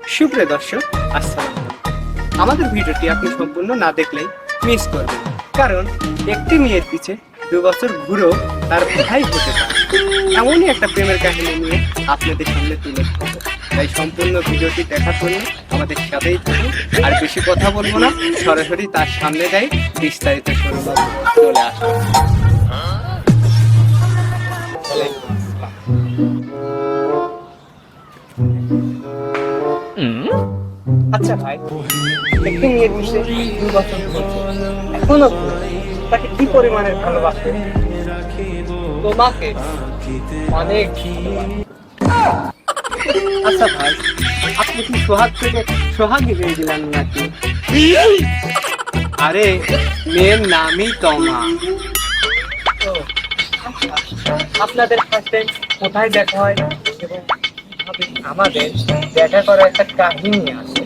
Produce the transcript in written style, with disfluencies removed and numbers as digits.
সুপ্রিয় দর্শক, আসসালামু আলাইকুম। আমাদের ভিডিওটি আপনি সম্পূর্ণ না দেখলেই মিস করবেন, কারণ একটি মেয়ের পিছে 2 বছর ঘুরেও তার ভাই হতে পারে এমনই একটা প্রেমের কাহিনী নিয়ে আপনাদের সামনে তুলে ধরবো। তাই সম্পূর্ণ ভিডিওটি দেখার জন্য আমাদের সাথেই থাকুন। আর বেশি কথা বলবো না, সরাসরি তার সামনে যাই, বিস্তারিত শুনবো। চলে আসুন। আচ্ছা ভাই, একটি মেয়ের পিছে 2 বছর ঘুরছে, এখনো ঘুরছে, তাকে কি পরিমাণের ভালোবাসে? তোমাকে অনেক। আচ্ছা ভাই, আপনি কি সোহাগ থেকে সোহাগী হয়ে গেলেন নাকি? আরে, মেয়ের নামই তমা। ও, আচ্ছা। আপনাদের ফার্স্ট টাইম কোথায় দেখা হয় এবং কিভাবে আমাদের দেখা করার একটা কাহিনী আছে?